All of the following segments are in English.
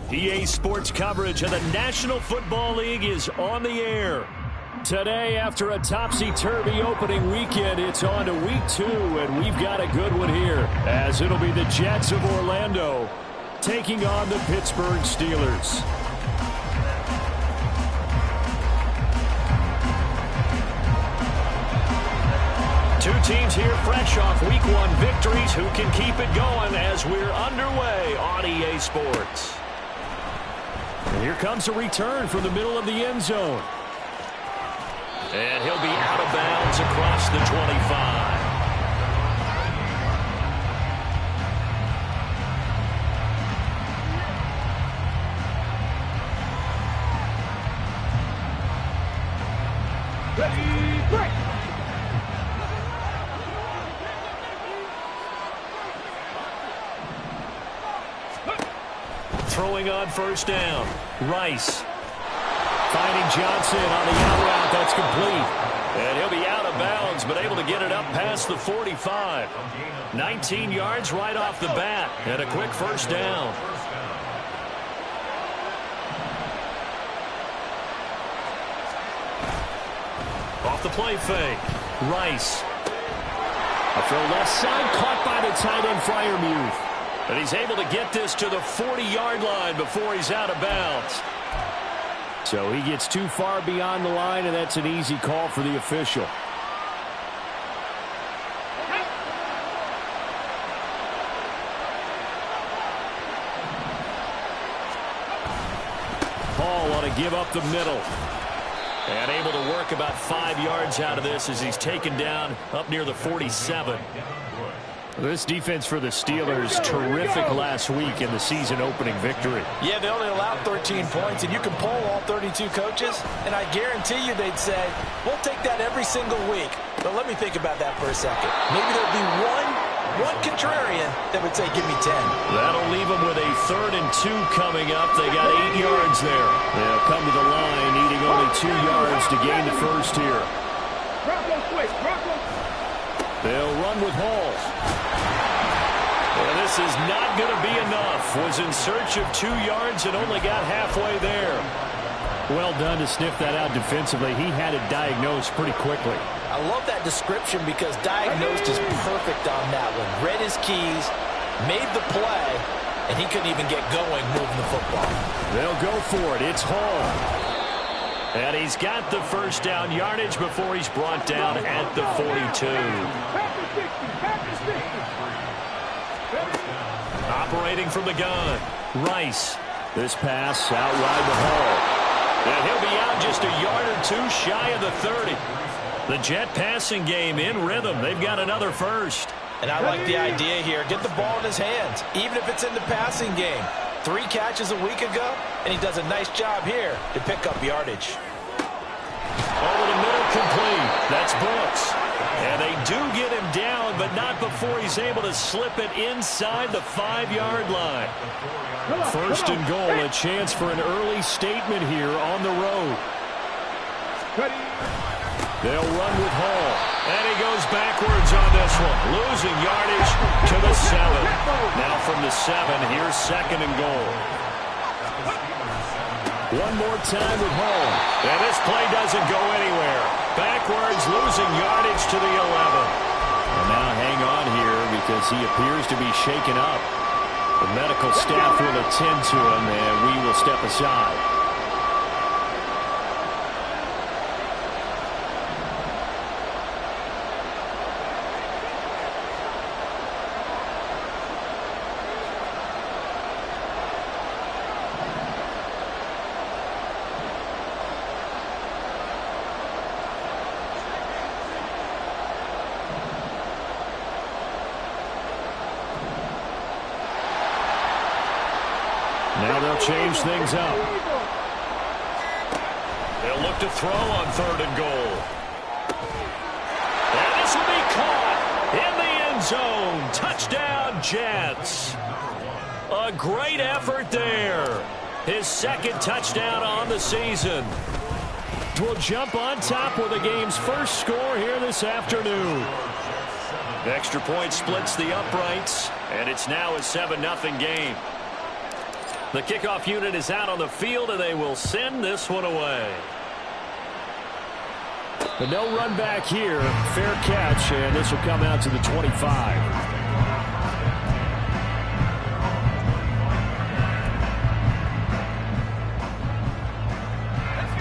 EA Sports coverage of the National Football League is on the air. Today, after a topsy-turvy opening weekend, it's on to week 2, and we've got a good one here, as it'll be the Jets of Orlando taking on the Pittsburgh Steelers. Two teams here fresh off week 1 victories who can keep it going as we're underway on EA Sports. And here comes a return from the middle of the end zone. And he'll be out of bounds across the 25. Ready, break! Throwing on first down. Rice. Finding Johnson on the out route. That's complete. And he'll be out of bounds, but able to get it up past the 45. 19 yards right off the bat. And a quick first down. Off the play fake. Rice. A throw left side, caught by the tight end Freiermuth. And he's able to get this to the 40-yard line before he's out of bounds. So he gets too far beyond the line, and that's an easy call for the official. Hall ought to give up the middle. And able to work about 5 yards out of this as he's taken down up near the 47. This defense for the Steelers, terrific last week in the season-opening victory. Yeah, they only allowed 13 points, and you can poll all 32 coaches, and I guarantee you they'd say, we'll take that every single week. But let me think about that for a second. Maybe there'll be one contrarian that would say, give me 10. That'll leave them with a 3rd and 2 coming up. They got 8 yards there. They'll come to the line, needing only 2 yards to gain the first here. They'll run with Hall. And this is not going to be enough. Was in search of 2 yards and only got halfway there. Well done to sniff that out defensively. He had it diagnosed pretty quickly. I love that description because diagnosed is perfect on that one. Read his keys, made the play, and he couldn't even get going moving the football. They'll go for it. It's Hall. And he's got the first down yardage before he's brought down at the 42. Operating from the gun. Rice. This pass out wide to Hall. And he'll be out just a yard or 2 shy of the 30. The Jet passing game in rhythm. They've got another first. And I like the idea here. Get the ball in his hands, even if it's in the passing game. 3 catches a week ago, and he does a nice job here to pick up yardage. Over the middle, complete. That's Brooks. And they do get him down, but not before he's able to slip it inside the 5-yard line. First and goal, a chance for an early statement here on the road. They'll run with Hall. And he goes backwards on this one, losing yardage to the 7. Now from the 7, here's second and goal. One more time at home. And this play doesn't go anywhere. Backwards, losing yardage to the 11. And now hang on here because he appears to be shaken up. The medical staff will attend to him, and we will step aside. Now they'll change things up. They'll look to throw on third and goal. And this will be caught in the end zone. Touchdown, Jets. A great effort there. His second touchdown on the season. Will jump on top with the game's first score here this afternoon. The extra point splits the uprights, and it's now a 7-0 game. The kickoff unit is out on the field, and they will send this one away. But no run back here. Fair catch, and this will come out to the 25.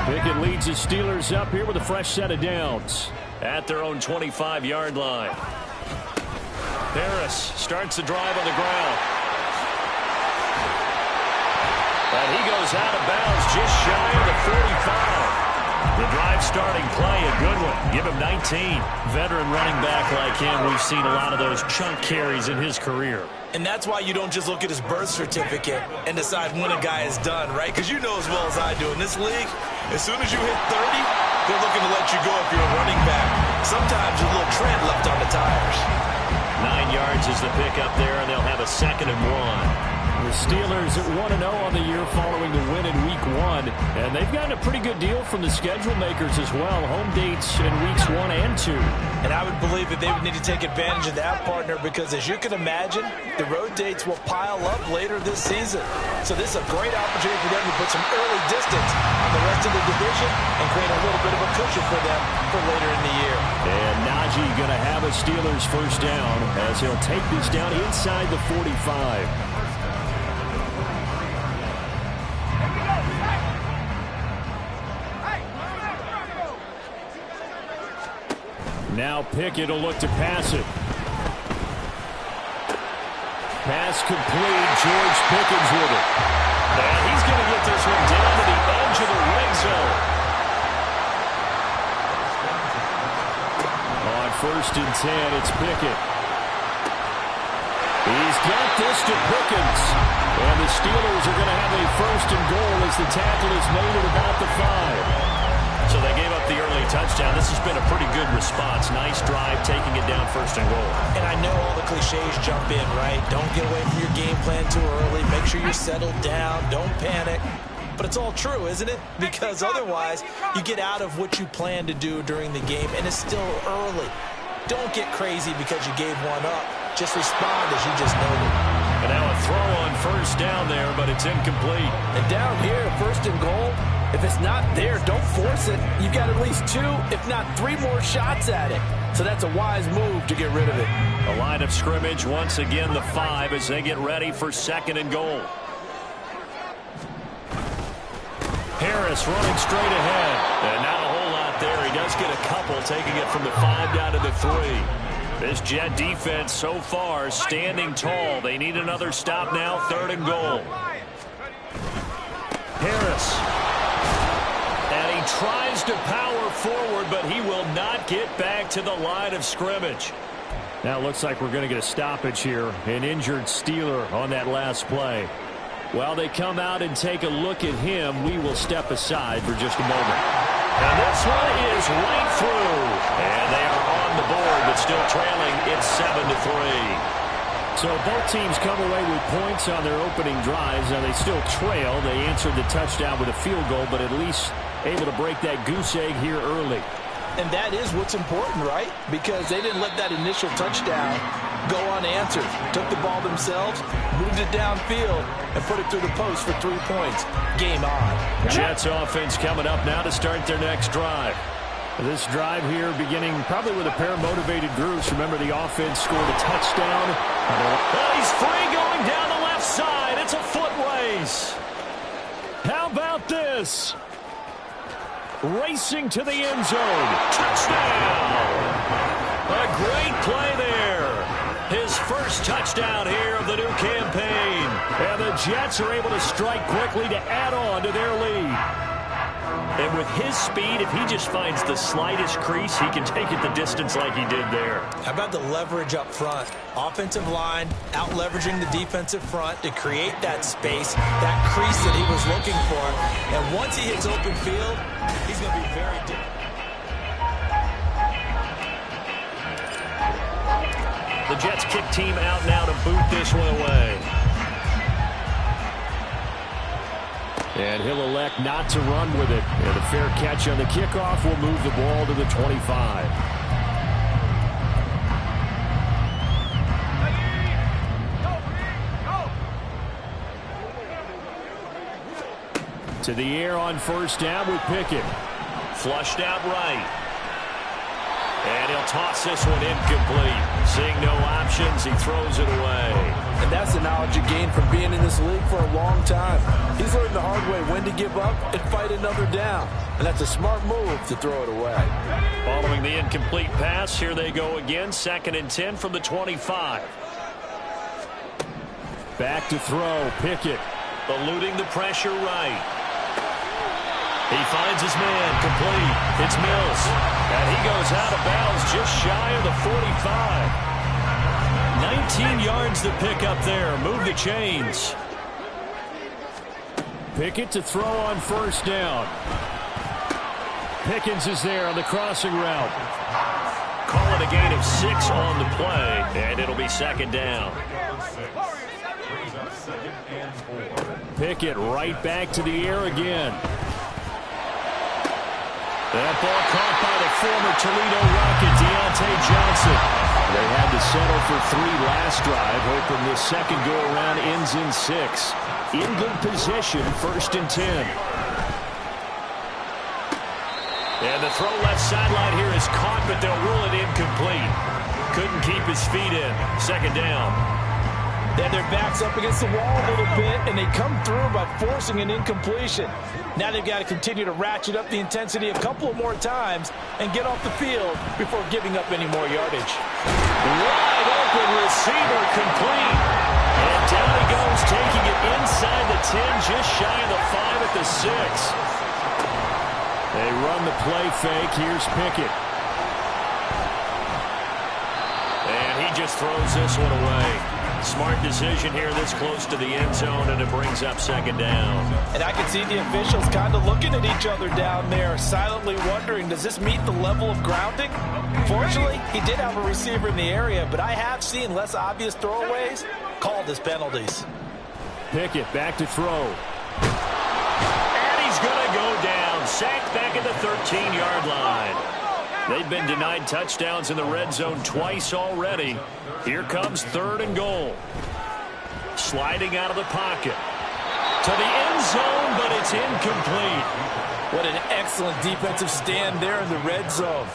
Pickett leads his Steelers up here with a fresh set of downs at their own 25-yard line. Harris starts the drive on the ground. And he goes out of bounds just shy of the 45. The drive starting play, a good one. Give him 19. Veteran running back like him, we've seen a lot of those chunk carries in his career. And that's why you don't just look at his birth certificate and decide when a guy is done, right? Because you know as well as I do, in this league, as soon as you hit 30, they're looking to let you go if you're a running back. Sometimes a little tread left on the tires. 9 yards is the pickup there, and they'll have a 2nd and 1. The Steelers at 1-0 on the year following the win in Week 1. And they've gotten a pretty good deal from the schedule makers as well. Home dates in Weeks 1 and 2. And I would believe that they would need to take advantage of that, partner, because as you can imagine, the road dates will pile up later this season. So this is a great opportunity for them to put some early distance on the rest of the division and create a little bit of a cushion for them for later in the year. And Najee going to have a Steelers first down as he'll take this down inside the 45. Now Pickett will look to pass it. Pass complete. George Pickens with it. And he's going to get this one down to the edge of the red zone. On 1st and 10, it's Pickett. He's got this to Pickens. And the Steelers are going to have a 1st and goal as the tackle is made at about the 5. So they gave up the early touchdown. This has been a pretty good response. Nice drive, taking it down 1st and goal. And I know all the cliches jump in, right? Don't get away from your game plan too early. Make sure you're settled down. Don't panic. But it's all true, isn't it? Because otherwise, you get out of what you plan to do during the game, and it's still early. Don't get crazy because you gave one up. Just respond as you just noted. And now a throw on 1st down there, but it's incomplete. And down here, 1st and goal, if it's not there, don't force it. You've got at least 2, if not 3 more shots at it. So that's a wise move to get rid of it. The line of scrimmage, once again, the 5 as they get ready for 2nd and goal. Harris running straight ahead. And not a whole lot there. He does get a couple, taking it from the 5 down to the 3. This Jet defense so far standing tall. They need another stop now, 3rd and goal. Harris. And he tries to power forward, but he will not get back to the line of scrimmage. Now it looks like we're going to get a stoppage here. An injured Steeler on that last play. While they come out and take a look at him, we will step aside for just a moment. And this one is right through. And they are on the board, but still trailing. It's 7-3. So both teams come away with points on their opening drives. Now they still trail. They answered the touchdown with a field goal, but at least able to break that goose egg here early. And that is what's important, right? Because they didn't let that initial touchdown go unanswered. Took the ball themselves, moved it downfield, and put it through the post for 3 points. Game on. Jets offense coming up now to start their next drive. This drive here beginning probably with a pair of motivated groups. Remember, the offense scored a touchdown. He's free going down the left side. It's a foot race. How about this? Racing to the end zone. Touchdown. A great play there. His first touchdown here of the new campaign. And the Jets are able to strike quickly to add on to their lead. And with his speed, if he just finds the slightest crease, he can take it the distance like he did there. How about the leverage up front? Offensive line out leveraging the defensive front to create that space, that crease that he was looking for. And once he hits open field, he's going to be very different. The Jets kick team out now to boot this one away. And he'll elect not to run with it. And a fair catch on the kickoff will move the ball to the 25. To the air on first down with Pickett. Flushed out right. And he'll toss this one incomplete. Seeing no options, he throws it away. And that's the knowledge you gain from being in this league for a long time. He's learned the hard way when to give up and fight another down. And that's a smart move to throw it away. Following the incomplete pass, here they go again. 2nd and 10 from the 25. Back to throw. Pickett eluding the pressure right. He finds his man, complete. It's Mills. And he goes out of bounds just shy of the 45. 19 yards to pick up there. Move the chains. Pickett to throw on first down. Pickens is there on the crossing route. Call it a gain of 6 on the play, and it'll be 2nd down. Pickett right back to the air again. That ball caught by the former Toledo Rocket, Deontay Johnson. They had to settle for 3 last drive, hoping this second go-around ends in 6. In good position, 1st and 10. And the throw left sideline here is caught, but they'll rule it incomplete. Couldn't keep his feet in. 2nd down. Then their backs up against the wall a little bit, and they come through by forcing an incompletion. Now they've got to continue to ratchet up the intensity a couple of more times and get off the field before giving up any more yardage. Wide open receiver complete. And down he goes, taking it inside the 10, just shy of the 5 at the 6. They run the play fake. Here's Pickett. And he just throws this one away. Smart decision here this close to the end zone, and it brings up 2nd down. And I can see the officials kind of looking at each other down there, silently wondering, does this meet the level of grounding? Fortunately, he did have a receiver in the area, but I have seen less obvious throwaways called as penalties. Pickett back to throw. And he's going to go down. Sacked back at the 13-yard line. They've been denied touchdowns in the red zone twice already. Here comes 3rd and goal. Sliding out of the pocket. To the end zone, but it's incomplete. What an excellent defensive stand there in the red zone.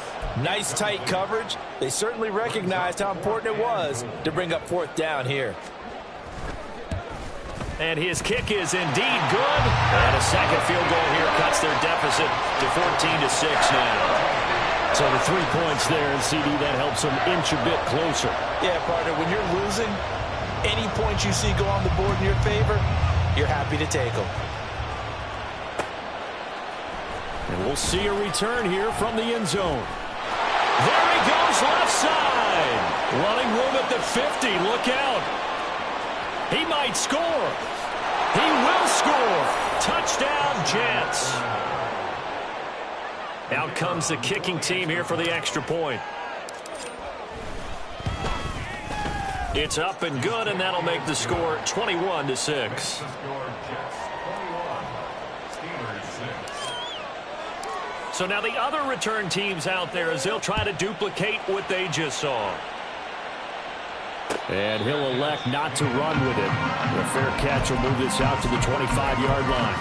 Nice tight coverage. They certainly recognized how important it was to bring up 4th down here. And his kick is indeed good. And a second field goal here cuts their deficit to 14-6 now. So the 3 points there, and CD, that helps them inch a bit closer. Yeah, partner, when you're losing, any points you see go on the board in your favor, you're happy to take them. And we'll see a return here from the end zone. There he goes, left side. Running room at the 50. Look out. He might score. He will score. Touchdown, Jets. Out comes the kicking team here for the extra point. It's up and good, and that'll make the score 21-6. So now the other return teams out there as they'll try to duplicate what they just saw. And he'll elect not to run with it. The fair catch will move this out to the 25-yard line.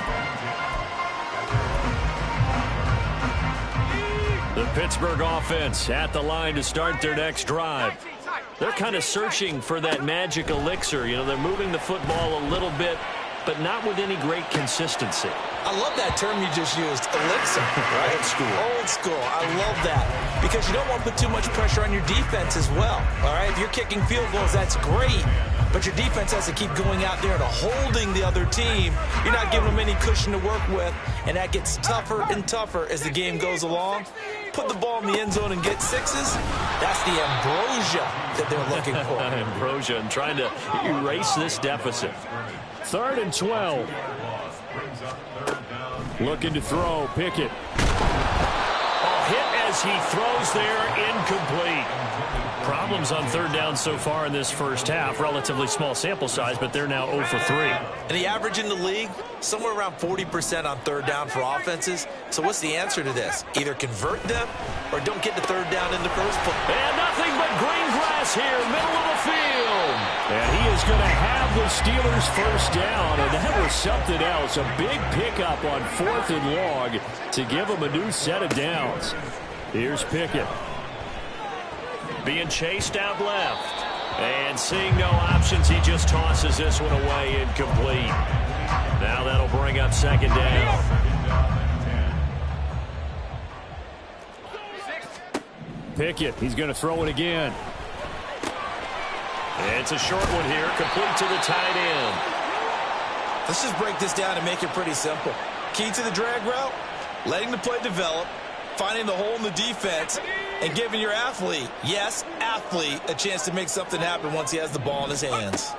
The Pittsburgh offense at the line to start their next drive. They're kind of searching for that magic elixir. You know, they're moving the football a little bit, but not with any great consistency. I love that term you just used, elixir. Right? Old school. Old school. I love that. Because you don't want to put too much pressure on your defense as well. All right? If you're kicking field goals, that's great. But your defense has to keep going out there and holding the other team. You're not giving them any cushion to work with, and that gets tougher and tougher as the game goes along. Put the ball in the end zone and get sixes. That's the ambrosia that they're looking for. Ambrosia, and trying to erase this deficit. 3rd and 12. Looking to throw. Pickett. Hit as he throws there, incomplete. Problems on 3rd down so far in this first half. Relatively small sample size, but they're now 0 for 3. And the average in the league, somewhere around 40% on 3rd down for offenses. So what's the answer to this? Either convert them or don't get the 3rd down in the first place. And nothing but green grass here, middle of the field. And he is going to have the Steelers first down. And that was something else. A big pickup on 4th and long to give them a new set of downs. Here's Pickett. Being chased out left. And seeing no options, he just tosses this one away, incomplete. Now that'll bring up 2nd down. Pickett, he's going to throw it again. It's a short one here, complete to the tight end. Let's just break this down and make it pretty simple. Key to the drag route, letting the play develop, finding the hole in the defense, and giving your athlete, yes, athlete, a chance to make something happen once he has the ball in his hands.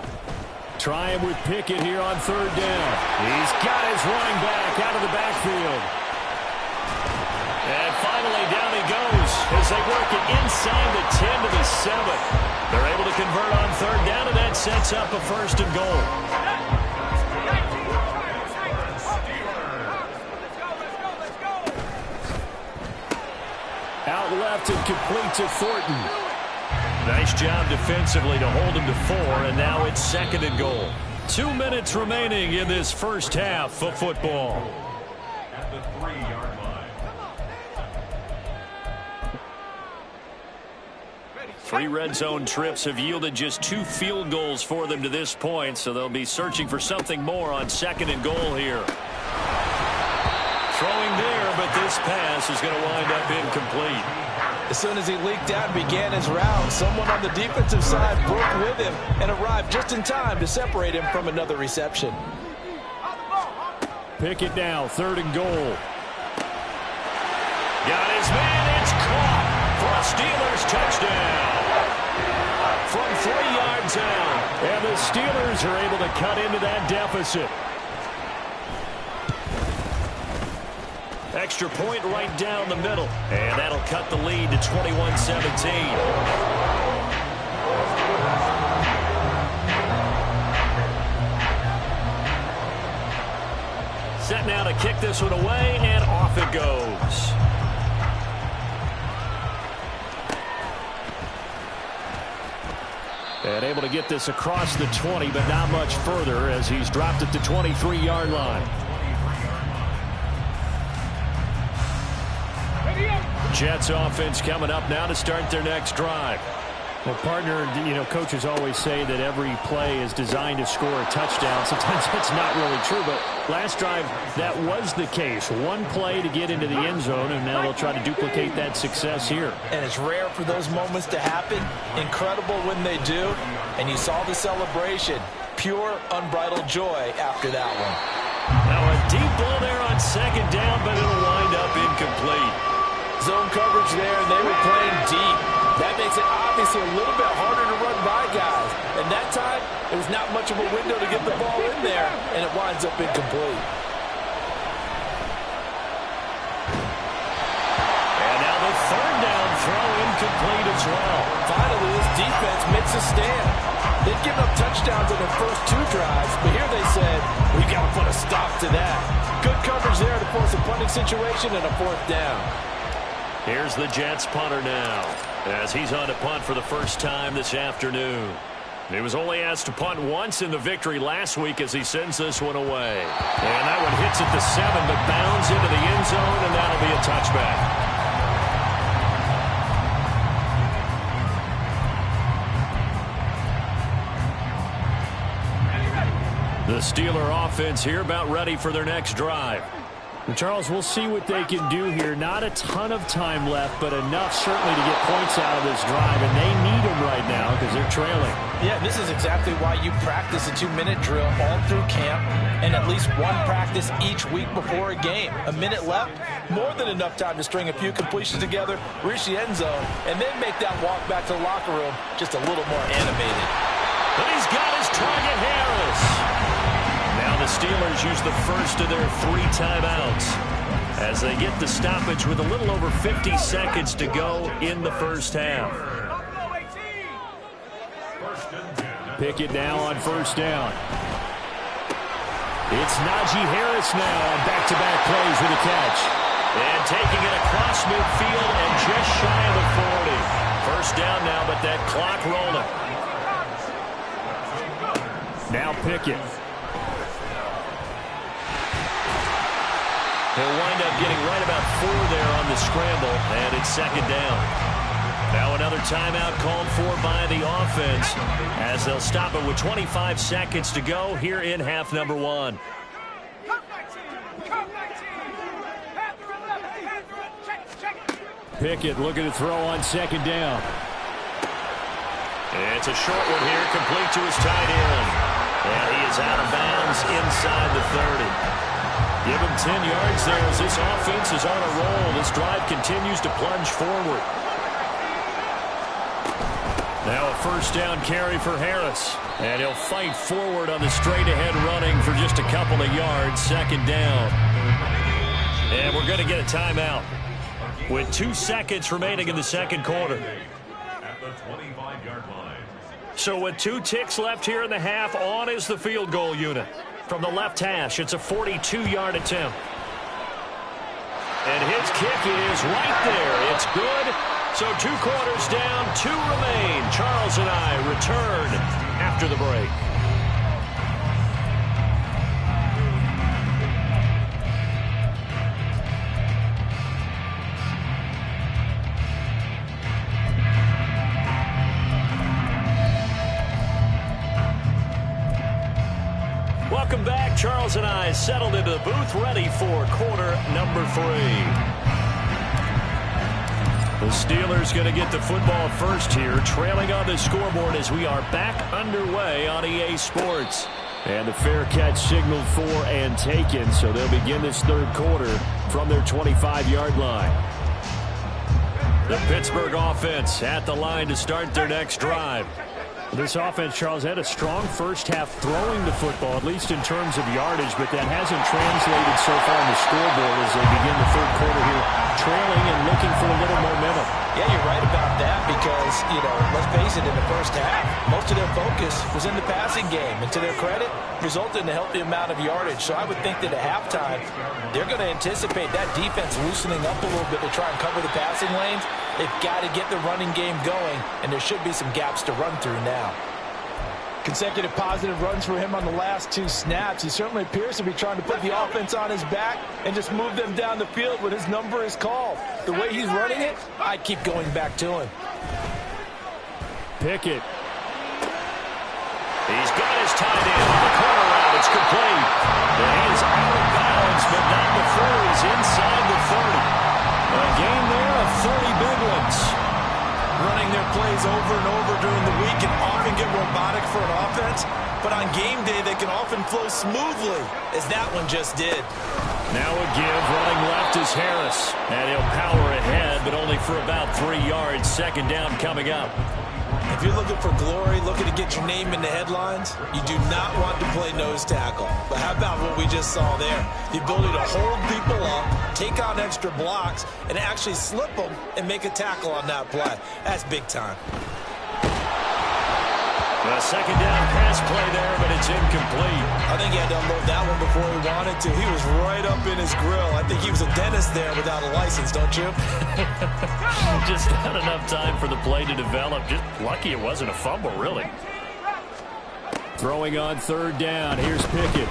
Try him with Pickett here on 3rd down. He's got his running back out of the backfield. And finally, down he goes as they work it inside the 10 to the 7. They're able to convert on 3rd down, and that sets up a 1st and goal. Out left and complete to Thornton. Nice job defensively to hold him to 4, and now it's 2nd and goal. 2 minutes remaining in this first half of football. At the 3-yard line. 3 red zone trips have yielded just 2 field goals for them to this point, so they'll be searching for something more on 2nd and goal here. Throwing there, but this pass is going to wind up incomplete. As soon as he leaked out and began his route, someone on the defensive side broke with him and arrived just in time to separate him from another reception. Pickett now, 3rd and goal. Got his man, it's caught for a Steelers touchdown. From 3 yards out, and the Steelers are able to cut into that deficit. Extra point right down the middle. And that'll cut the lead to 21-17. Set now to kick this one away, and off it goes. And able to get this across the 20, but not much further as he's dropped it to 23-yard line. Jets offense coming up now to start their next drive. Well, partner, you know, coaches always say that every play is designed to score a touchdown. Sometimes that's not really true, but last drive, that was the case. One play to get into the end zone, and now they'll try to duplicate that success here. And it's rare for those moments to happen. Incredible when they do. And you saw the celebration. Pure, unbridled joy after that one. Now a deep ball there on 2nd down, but it'll wind up incomplete. Zone coverage there, and they were playing deep. That makes it obviously a little bit harder to run by guys. And that time, it was not much of a window to get the ball in there, and it winds up incomplete. And now the 3rd down throw incomplete as well. Finally, this defense makes a stand. They've given up touchdowns on their first 2 drives, but here they said, we've got to put a stop to that. Good coverage there to force a punting situation and a 4th down. Here's the Jets punter now, as he's on to punt for the first time this afternoon. He was only asked to punt once in the victory last week as he sends this one away. And that one hits at the 7, but bounds into the end zone, and that'll be a touchback. The Steeler offense here about ready for their next drive. And Charles, we'll see what they can do here. Not a ton of time left, but enough certainly to get points out of this drive, and they need them right now because they're trailing. Yeah, this is exactly why you practice a 2-minute drill all through camp and at least one practice each week before a game. A minute left, more than enough time to string a few completions together, reach the end zone, and then make that walk back to the locker room just a little more animated. But he's got his target, Harris. Now the Steelers use the first of their 3 timeouts as they get the stoppage with a little over 50 seconds to go in the first half. Pickett now on first down. It's Najee Harris now on back-to-back plays with a catch. And taking it across midfield and just shy of the 40. First down now, but that clock rolling. Now Pickett. He'll wind up getting right about 4 there on the scramble, and it's second down. Now another timeout called for by the offense as they'll stop it with 25 seconds to go here in half number 1. Pickett looking to throw on second down. It's a short one here, complete to his tight end. And he is out of bounds inside the 30. Give him 10 yards there as this offense is on a roll. This drive continues to plunge forward. Now a first down carry for Harris. And he'll fight forward on the straight-ahead running for just a couple of yards. Second down. And we're going to get a timeout with 2 seconds remaining in the second quarter. At the 25-yard line. So with 2 ticks left here in the half, on is the field goal unit. From the left hash, it's a 42-yard attempt. And his kick is right there. It's good. So 2 quarters down, 2 remain. Charles and I return after the break. Welcome back. Charles and I settled into the booth, ready for quarter number 3. The Steelers going to get the football first here, trailing on the scoreboard as we are back underway on EA Sports. And the fair catch signaled for and taken, so they'll begin this third quarter from their 25-yard line. The Pittsburgh offense at the line to start their next drive. This offense, Charles, had a strong first half throwing the football, at least in terms of yardage, but that hasn't translated so far on the scoreboard as they begin the third quarter here, trailing and looking for a little momentum. Yeah, you're right about that because, let's face it, in the first half, most of their focus was in the passing game. And to their credit, resulted in a healthy amount of yardage. So I would think that at halftime, they're going to anticipate that defense loosening up a little bit to try and cover the passing lanes. They've got to get the running game going, and there should be some gaps to run through now. Consecutive positive runs for him on the last 2 snaps. He certainly appears to be trying to put the offense on his back and just move them down the field when his number is called. The way he's running it, I keep going back to him. Pickett. He's got his tight end on the corner route. It's complete. And he is out of bounds, but not before he's inside the 30. A game there of 30 big ones. Running their plays over and over during the week can often get robotic for an offense, but on game day they can often flow smoothly, as that one just did. Now a give, running left is Harris, and he'll power ahead, but only for about 3 yards. Second down coming up. If you're looking for glory, looking to get your name in the headlines, you do not want to play nose tackle. But how about what we just saw there? The ability to hold people up, take on extra blocks, and actually slip them and make a tackle on that play. That's big time. A second down pass play there, but it's incomplete. I think he had to unload that one before he wanted to. He was right up in his grill. I think he was a dentist there without a license, don't you? Just not enough time for the play to develop. Just lucky it wasn't a fumble, really. Throwing on third down. Here's Pickett.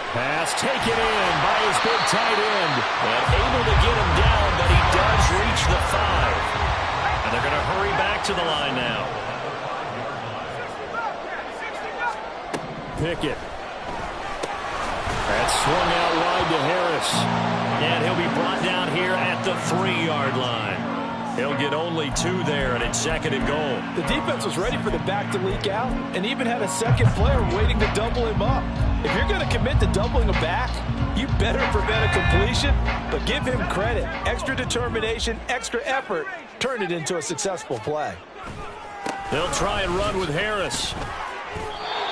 Pass taken in by his big tight end. And able to get him down, but he does reach the 5. And they're going to hurry back to the line now. Pickett. That's swung out wide to Harris. And he'll be brought down here at the 3-yard line. He'll get only 2 there, and it's 2nd and goal. The defense was ready for the back to leak out and even had a second player waiting to double him up. If you're going to commit to doubling a back, you better prevent a completion, but give him credit. Extra determination, extra effort, turn it into a successful play. They'll try and run with Harris.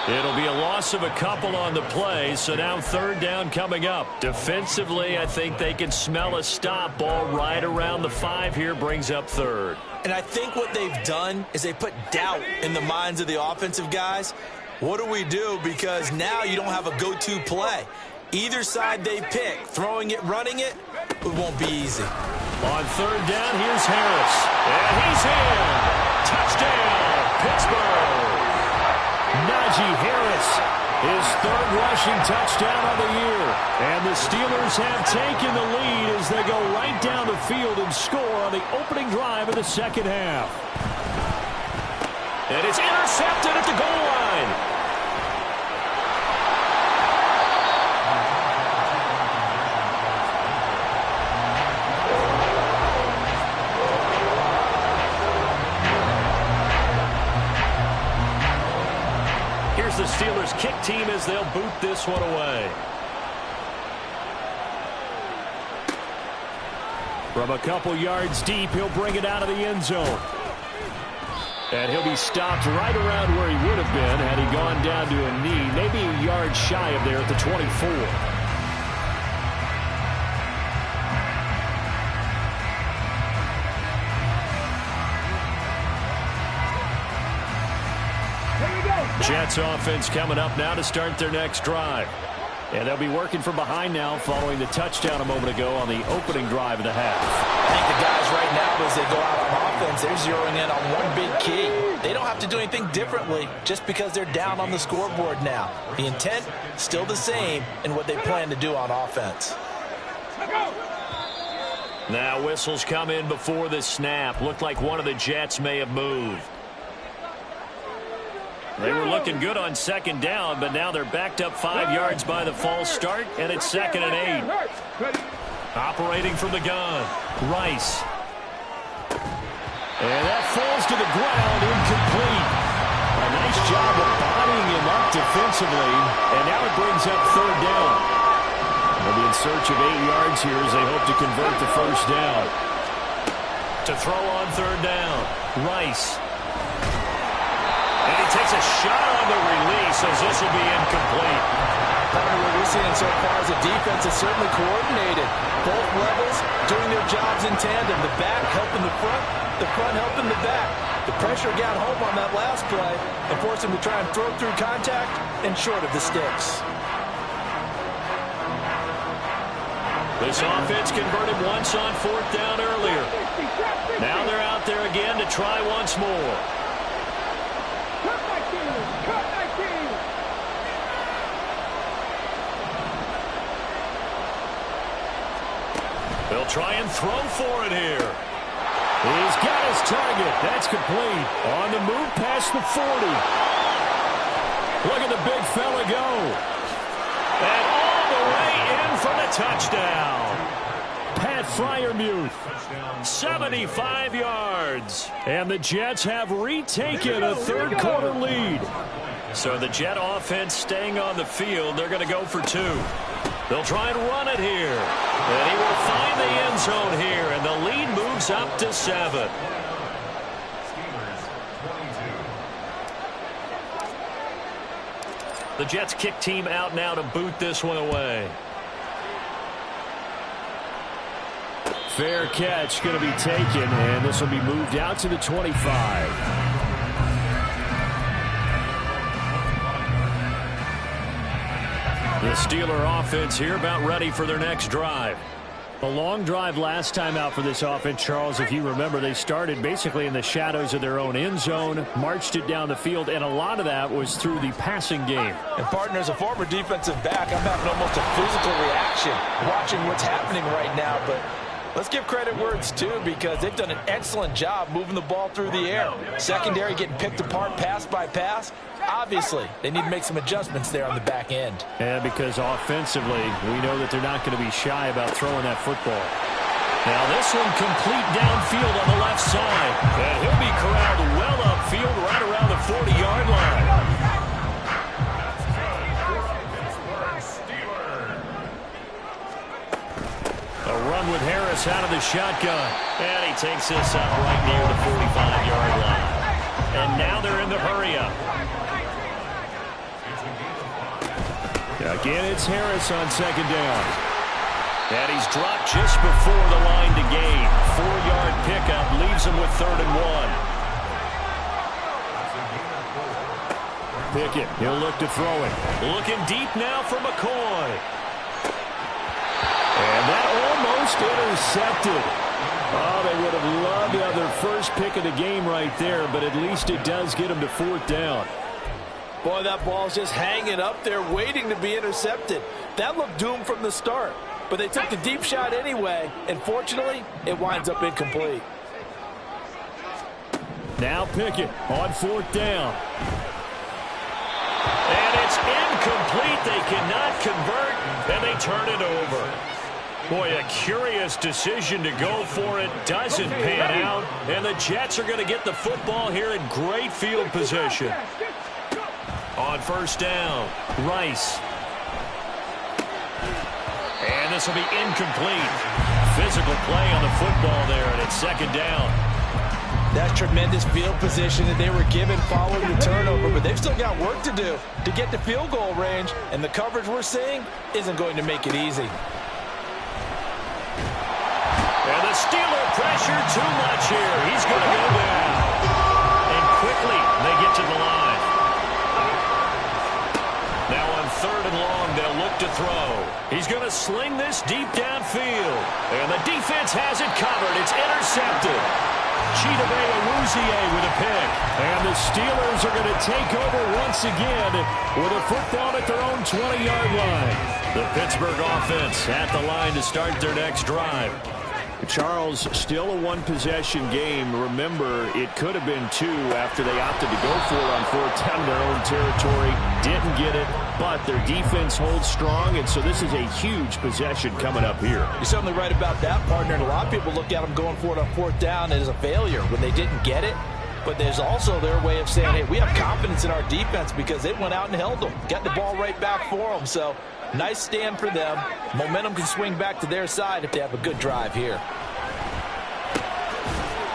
It'll be a loss of a couple on the play, so now 3rd down coming up. Defensively, I think they can smell a stop. Ball right around the 5 here, brings up 3rd. And I think what they've done is they put doubt in the minds of the offensive guys. What do we do? Because now you don't have a go-to play. Either side they pick, throwing it, running it, it won't be easy. On 3rd down, here's Harris. And he's in. Touchdown, Pittsburgh. Najee Harris, his 3rd rushing touchdown of the year. And the Steelers have taken the lead as they go right down the field and score on the opening drive of the 2nd half. And it's intercepted at the goal line. The Steelers kick team as they'll boot this one away. From a couple yards deep, he'll bring it out of the end zone. And he'll be stopped right around where he would have been had he gone down to a knee, maybe a yard shy of there at the 24. Jets offense coming up now to start their next drive. And they'll be working from behind now following the touchdown a moment ago on the opening drive of the half. I think the guys right now, as they go out on offense, they're zeroing in on one big key. They don't have to do anything differently just because they're down on the scoreboard now. The intent, still the same in what they plan to do on offense. Now whistles come in before the snap. Looked like one of the Jets may have moved. They were looking good on 2nd down, but now they're backed up 5 yards by the false start, and it's 2nd and 8. Operating from the gun, Rice. And that falls to the ground, incomplete. A nice job of bodying him up defensively, and now it brings up 3rd down. They'll be in search of 8 yards here as they hope to convert the 1st down. To throw on 3rd down, Rice. And he takes a shot on the release as this will be incomplete. What we're seeing so far is the defense is certainly coordinated. Both levels doing their jobs in tandem. The back helping the front helping the back. The pressure got home on that last play and forced him to try and throw through contact and short of the sticks. This offense converted once on 4th down earlier. Now they're out there again to try once more. They'll try and throw for it here. He's got his target. That's complete. On the move past the 40. Look at the big fella go. And all the way in for the touchdown. Pat Freiermuth, 75 yards. And the Jets have retaken a 3rd quarter lead. So the Jet offense staying on the field. They're going to go for 2. They'll try and run it here. And he will find the end zone here. And the lead moves up to 7. The Jets kick team out now to boot this one away. Fair catch going to be taken. And this will be moved out to the 25. The Steeler offense here about ready for their next drive. A long drive last time out for this offense, Charles. If you remember, they started basically in the shadows of their own end zone, marched it down the field, and a lot of that was through the passing game. And, partner, as a former defensive back, I'm having almost a physical reaction watching what's happening right now. But let's give credit where it's due, because they've done an excellent job moving the ball through the air. Secondary getting picked apart pass by pass. Obviously, they need to make some adjustments there on the back end. Yeah, because offensively, we know that they're not going to be shy about throwing that football. Now this one complete downfield on the left side. And he'll be corralled well upfield right around the 40-yard line. A run with Harris out of the shotgun. And he takes this up right near the 45-yard line. And now they're in the hurry-up. Again, it's Harris on second down. And he's dropped just before the line to gain. 4-yard pickup leaves him with 3rd and 1. Pickett, he'll look to throw it. Looking deep now for McCoy. And that almost intercepted. Oh, they would have loved to have their first pick of the game right there, but at least it does get them to 4th down. Boy, that ball's just hanging up there, waiting to be intercepted. That looked doomed from the start, but they took the deep shot anyway, and fortunately, it winds up incomplete. Now Pickett on 4th down. And it's incomplete. They cannot convert, and they turn it over. Boy, a curious decision to go for it. Doesn't pan out, and the Jets are going to get the football here in great field position. On 1st down, Rice. And this will be incomplete. Physical play on the football there, and it's 2nd down. That's tremendous field position that they were given following the turnover, but they've still got work to do to get to field goal range, and the coverage we're seeing isn't going to make it easy. And the Steeler pressure too much here. He's going to go down. And quickly they get to the line. Now on 3rd and long, they'll look to throw. He's going to sling this deep downfield. And the defense has it covered. It's intercepted. Chidobe Awuzie with a pick. And the Steelers are going to take over once again with a football at their own 20-yard line. The Pittsburgh offense at the line to start their next drive. Charles, still a one-possession game. Remember, it could have been 2 after they opted to go for it on 4th down in their own territory. Didn't get it, but their defense holds strong, and so this is a huge possession coming up here. You're certainly right about that, partner, and a lot of people look at them going for it on 4th down as a failure when they didn't get it. But there's also their way of saying, hey, we have confidence in our defense because they went out and held them. Got the ball right back for them. So nice stand for them. Momentum can swing back to their side if they have a good drive here.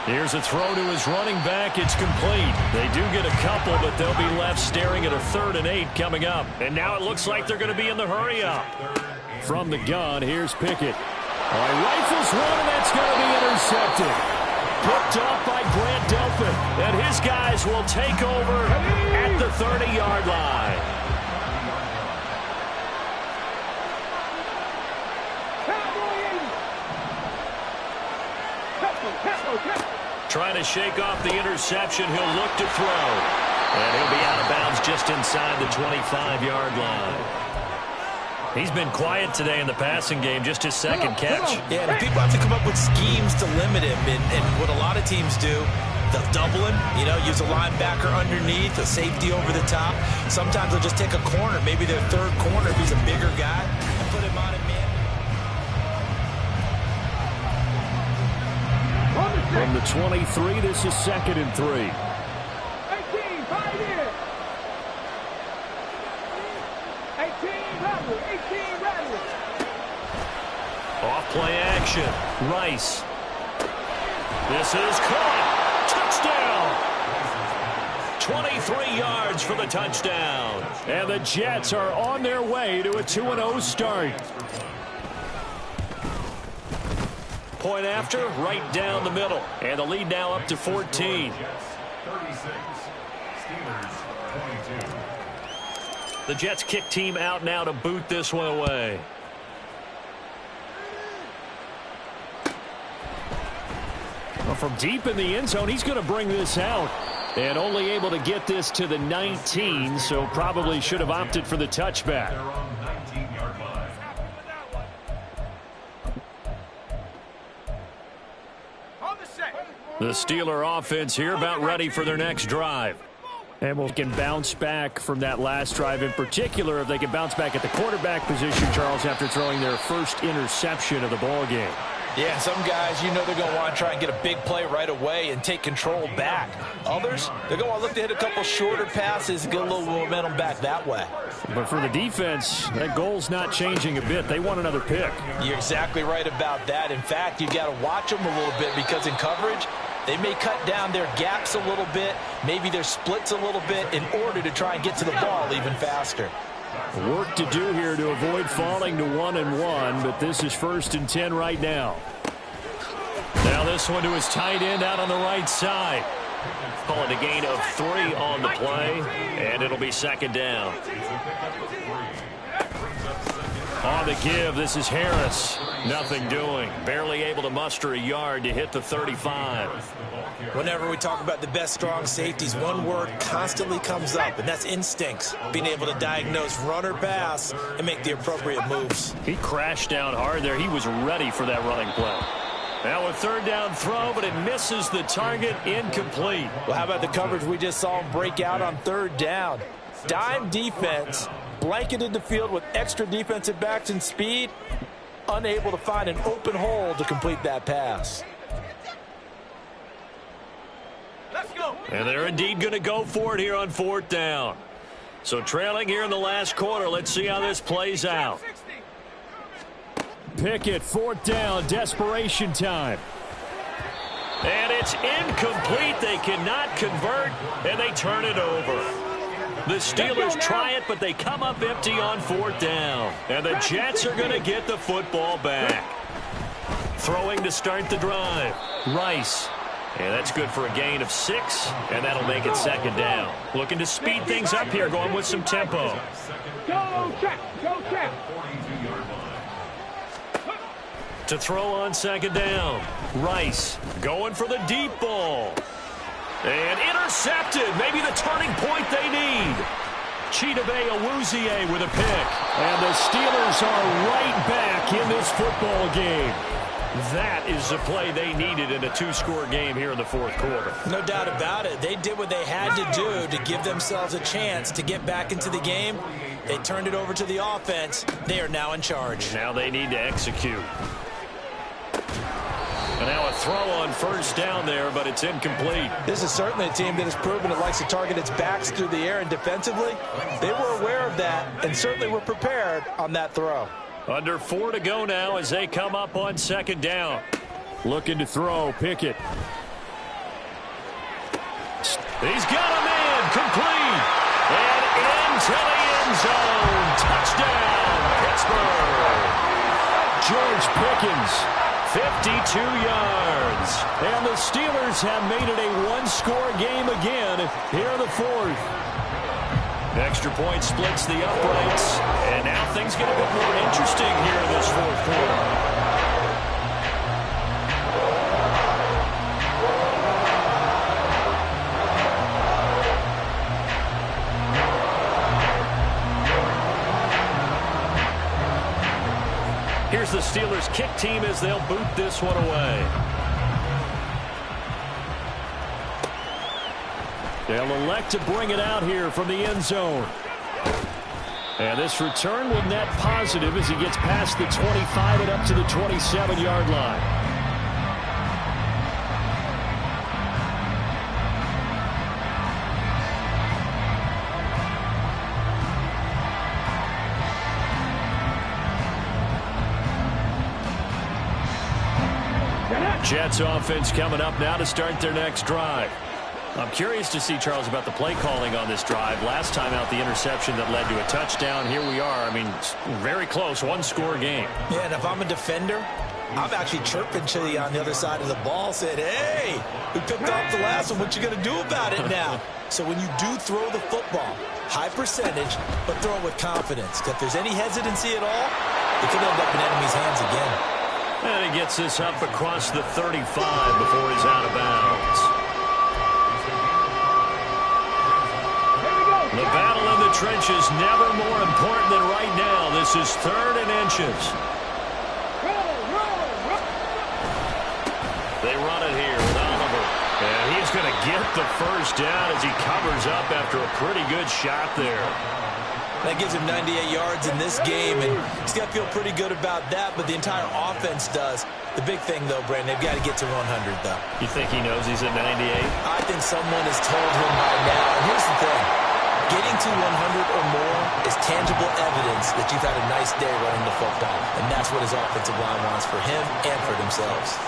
Here's a throw to his running back. It's complete. They do get a couple, but they'll be left staring at a 3rd and 8 coming up. And now it looks like they're going to be in the hurry-up. From the gun, here's Pickett. All right, rifles one, and that's going to be intercepted. Picked off by Grant Delphin. And his guys will take over at the 30-yard line. Trying to shake off the interception. He'll look to throw. And he'll be out of bounds just inside the 25-yard line. He's been quiet today in the passing game, just his 2nd catch. Yeah, and people have to come up with schemes to limit him. And what a lot of teams do, they'll double him, use a linebacker underneath, a safety over the top. Sometimes they'll just take a corner, maybe their 3rd corner if he's a bigger guy, and put him on him, man. From the 23, this is 2nd and 3. 18, 5 in. 18, rattle. Off play action. Rice. This is caught. Touchdown. 23 yards for the touchdown. And the Jets are on their way to a 2-0 start. Point after, right down the middle. And the lead now up to 14. 36. Steelers 22. The Jets kick team out now to boot this one away. Well, from deep in the end zone, he's going to bring this out. And only able to get this to the 19, so probably should have opted for the touchback. The Steeler offense here about ready for their next drive. And we can bounce back from that last drive in particular if they can bounce back at the quarterback position, Charles, after throwing their first interception of the ball game. Yeah, some guys, you know they're going to want to try and get a big play right away and take control back. Others, they're going to want to look to hit a couple shorter passes and get a little momentum back that way. But for the defense, that goal's not changing a bit. They want another pick. You're exactly right about that. In fact, you've got to watch them a little bit because in coverage, they may cut down their gaps a little bit, maybe their splits a little bit in order to try and get to the ball even faster. Work to do here to avoid falling to 1-1, but this is 1st and 10 right now. Now this one to his tight end out on the right side. Call it a gain of 3 on the play, and it'll be 2nd down. On the give, this is Harris. Nothing doing. Barely able to muster a yard to hit the 35. Whenever we talk about the best strong safeties, one word constantly comes up, and that's instincts. Being able to diagnose run or pass and make the appropriate moves. He crashed down hard there. He was ready for that running play. Now a 3rd down throw, but it misses the target, incomplete. Well, how about the coverage we just saw him break out on 3rd down? Dime defense, blanketed the field with extra defensive backs and speed, unable to find an open hole to complete that pass. Let's go. And they're indeed going to go for it here on 4th down. So trailing here in the last quarter, let's see how this plays out. Pickett, 4th down, desperation time. And it's incomplete. They cannot convert, and they turn it over. The Steelers try it, but they come up empty on 4th down. And the Jets are going to get the football back. Throwing to start the drive. Rice. And that's good for a gain of 6, and that'll make it 2nd down. Looking to speed things up here, going with some tempo. Go, check. Go, check. To throw on 2nd down. Rice going for the deep ball. And intercepted. Maybe the turning point they need. Chidobe Awuzie with a pick. And the Steelers are right back in this football game. That is the play they needed in a 2-score game here in the 4th quarter. No doubt about it. They did what they had to do to give themselves a chance to get back into the game. They turned it over to the offense. They are now in charge. Now they need to execute. And now a throw on 1st down there, but it's incomplete. This is certainly a team that has proven it likes to target its backs through the air, and defensively, they were aware of that and certainly were prepared on that throw. Under 4 to go now as they come up on 2nd down. Looking to throw, Pickett. He's got a man, complete. And into the end zone. Touchdown, Pittsburgh. George Pickens, 52 yards. And the Steelers have made it a 1-score game again here in the 4th. Extra point splits the uprights, and now things get a bit more interesting here in this 4th quarter. Here's the Steelers kick team as they'll boot this one away. They'll elect to bring it out here from the end zone. And this return will net positive as he gets past the 25 and up to the 27-yard line. Jets offense coming up now to start their next drive. I'm curious to see, Charles, about the play calling on this drive. Last time out, the interception that led to a touchdown. Here we are. I mean, very close, 1-score game. Yeah, and if I'm a defender, I'm actually chirping to you on the other side of the ball, saying, hey, we picked off the last one. What you going to do about it now? So when you do throw the football, high percentage, but throw it with confidence. If there's any hesitancy at all, it could end up in enemy's hands again. And he gets this up across the 35 before he's out of bounds. The battle in the trenches never more important than right now. This is 3rd and inches. They run it here with Oliver. And he's going to get the first down as he covers up after a pretty good shot there. That gives him 98 yards in this game, and he's got to feel pretty good about that, but the entire offense does. The big thing, though, Brandon, they've got to get to 100, though. You think he knows he's at 98? I think someone has told him by now. And here's the thing. Getting to 100 or more is tangible evidence that you've had a nice day running the football, and that's what his offensive line wants for him and for themselves.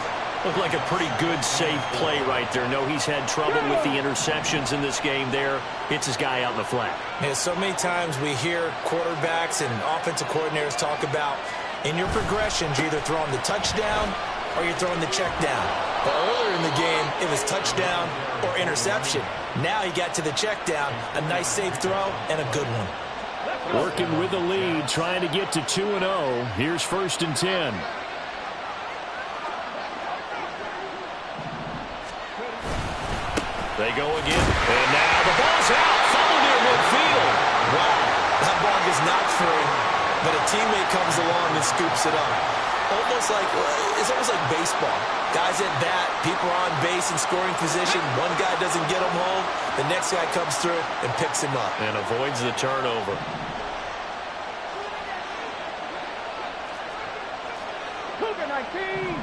Looked like a pretty good, safe play right there. No, he's had trouble with the interceptions in this game there. Hits his guy out in the flat. Yeah, so many times we hear quarterbacks and offensive coordinators talk about, in your progressions, you're either throwing the touchdown or you're throwing the check down. But earlier in the game, it was touchdown or interception. Now he got to the check down, a nice safe throw, and a good one. Working with the lead, trying to get to 2-0. Here's 1st and 10. They go again, and now the ball's out, fouled near midfield. Wow, that ball gets knocked free, but a teammate comes along and scoops it up. It's almost like baseball. Guys at bat, people are on base in scoring position. One guy doesn't get him home, the next guy comes through and picks him up. And avoids the turnover. Cougar 19.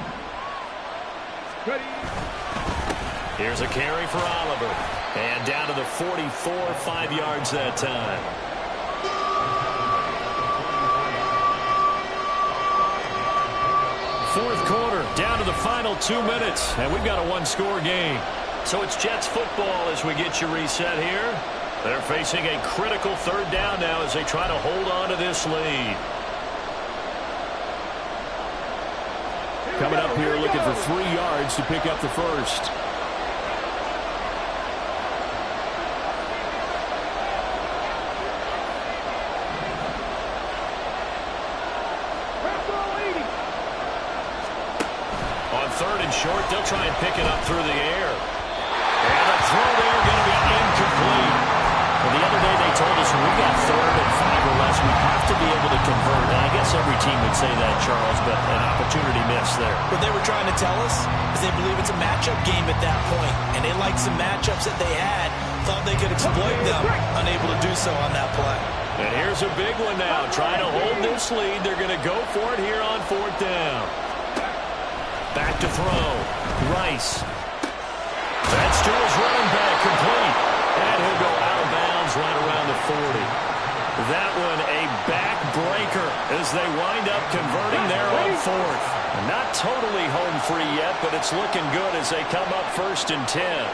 Ready. Here's a carry for Oliver. And down to the 44, 5 yards that time. Fourth quarter, down to the final 2 minutes. And we've got a one-score game. So it's Jets football as we get you reset here. They're facing a critical 3rd down now as they try to hold on to this lead. Coming up here looking for 3 yards to pick up the first. On 3rd and short, they'll try and pick it up through the air. And the throw there going to be incomplete. Well, the other day they told us when we got 3rd and 5 or less, we have to be able to convert. And I guess every team would say that, Charles, but an opportunity missed there. What they were trying to tell us is they believe it's a matchup game at that point, and they liked some matchups that they had, thought they could exploit them, unable to do so on that play. And here's a big one now. Trying to hold this lead. They're going to go for it here on 4th down. Back to throw. Rice. That's to his running back, complete. And he'll go out of bounds right around the 40. That one a backbreaker as they wind up converting there on 4th. Not totally home free yet, but it's looking good as they come up 1st and 10.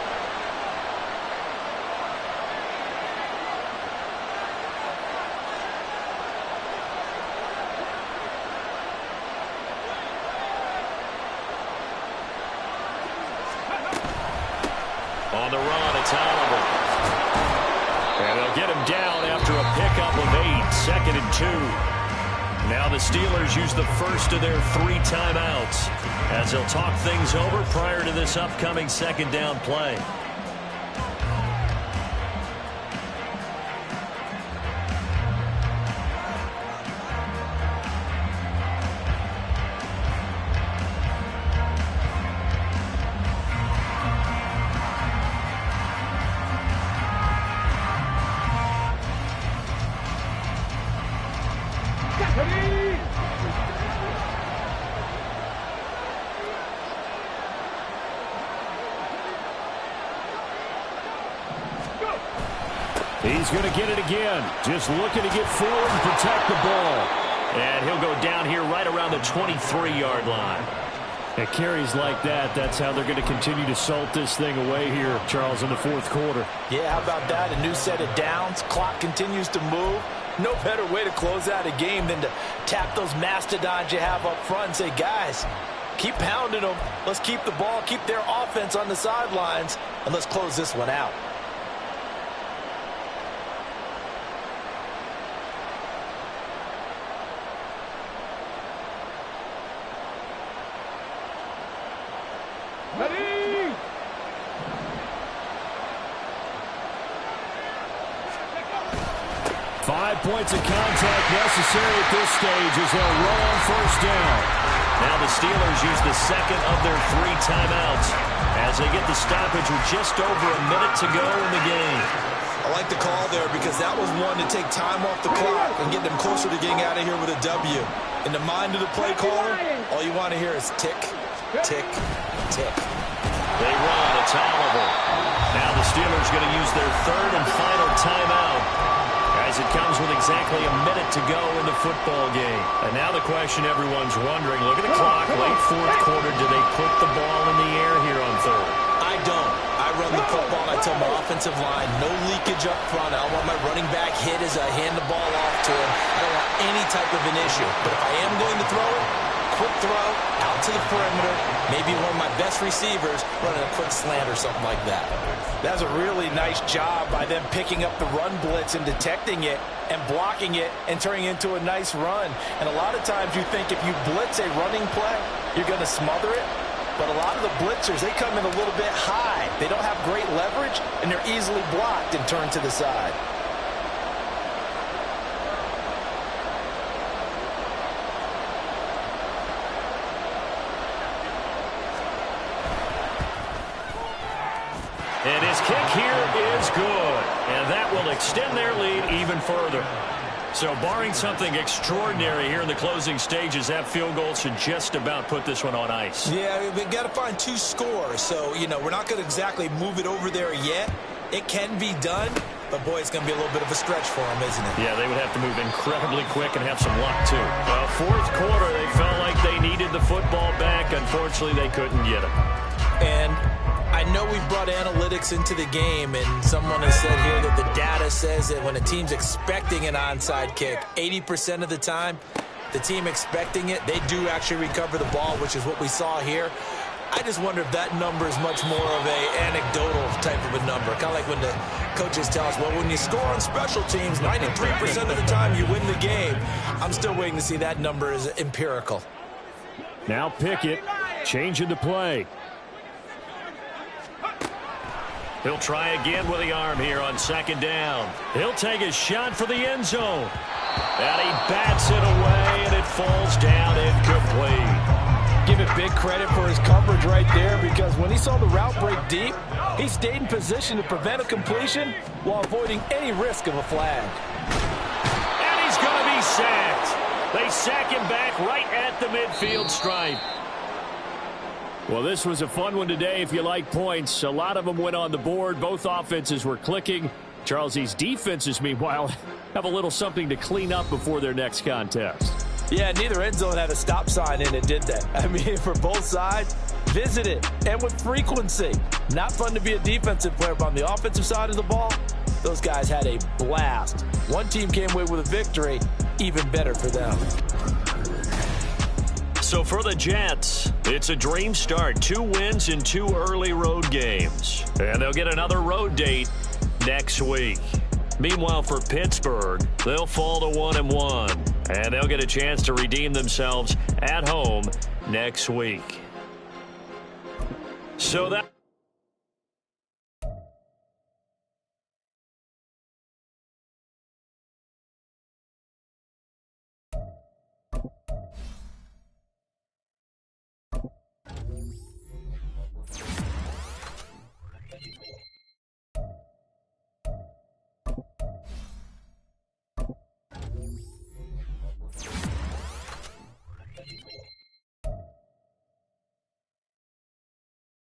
On the run, it's Oliver. And they'll get him down after a pickup of 8, 2nd and 2. Now the Steelers use the first of their 3 timeouts as they'll talk things over prior to this upcoming 2nd down play. He's going to get it again. Just looking to get forward and protect the ball. And he'll go down here right around the 23-yard line. At carries like that, that's how they're going to continue to salt this thing away here, Charles, in the 4th quarter. Yeah, how about that? A new set of downs. Clock continues to move. No better way to close out a game than to tap those mastodons you have up front and say, guys, keep pounding them. Let's keep the ball, keep their offense on the sidelines, and let's close this one out. Ready? 5 points of contact necessary at this stage as they'll roll on first down. Now the Steelers use the second of their 3 timeouts as they get the stoppage with just over a minute to go in the game. I like the call there because that was one to take time off the clock and get them closer to getting out of here with a W. In the mind of the play caller, all you want to hear is tick, tick, tick. They run. It's Oliver. Now the Steelers going to use their 3rd and final timeout as it comes with exactly a minute to go in the football game. And now the question everyone's wondering, look at the clock, late 4th quarter, do they put the ball in the air here on 3rd? I don't. I run the football and I tell my offensive line, no leakage up front. I don't want my running back hit as I hand the ball off to him. I don't want any type of an issue. But if I am going to throw it, quick throw, out to the perimeter, maybe one of my best receivers running a quick slant or something like that. That's a really nice job by them picking up the run blitz and detecting it and blocking it and turning it into a nice run. And a lot of times you think if you blitz a running play, you're going to smother it. But a lot of the blitzers, they come in a little bit high. They don't have great leverage, and they're easily blocked and turned to the side. And his kick here is good. And that will extend their lead even further. So barring something extraordinary here in the closing stages, that field goal should just about put this one on ice. Yeah, we got to find 2 scores. So, you know, we're not going to exactly move it over there yet. It can be done, but, boy, it's going to be a little bit of a stretch for them, isn't it? Yeah, they would have to move incredibly quick and have some luck, too. 4th quarter, they felt like they needed the football back. Unfortunately, they couldn't get it. And I know we've brought analytics into the game, and someone has said here that the data says that when a team's expecting an onside kick, 80% of the time, the team expecting it, they do actually recover the ball, which is what we saw here. I just wonder if that number is much more of a anecdotal type of a number. Kind of like when the coaches tell us, well, when you score on special teams, 93% of the time you win the game. I'm still waiting to see that number is empirical. Now Pickett changing the play. He'll try again with the arm here on 2nd down. He'll take a shot for the end zone. And he bats it away, and it falls down incomplete. Give it big credit for his coverage right there, because when he saw the route break deep, he stayed in position to prevent a completion while avoiding any risk of a flag. And he's going to be sacked. They sack him back right at the midfield stripe. Well, this was a fun one today if you like points. A lot of them went on the board. Both offenses were clicking. Charles, these defenses, meanwhile, have a little something to clean up before their next contest. Yeah, neither end zone had a stop sign in it, did they? I mean, for both sides, visit it, and with frequency. Not fun to be a defensive player, but on the offensive side of the ball, those guys had a blast. One team came away with a victory, even better for them. So for the Jets, it's a dream start. 2 wins in 2 early road games. And they'll get another road date next week. Meanwhile, for Pittsburgh, they'll fall to 1-1. And they'll get a chance to redeem themselves at home next week. So that...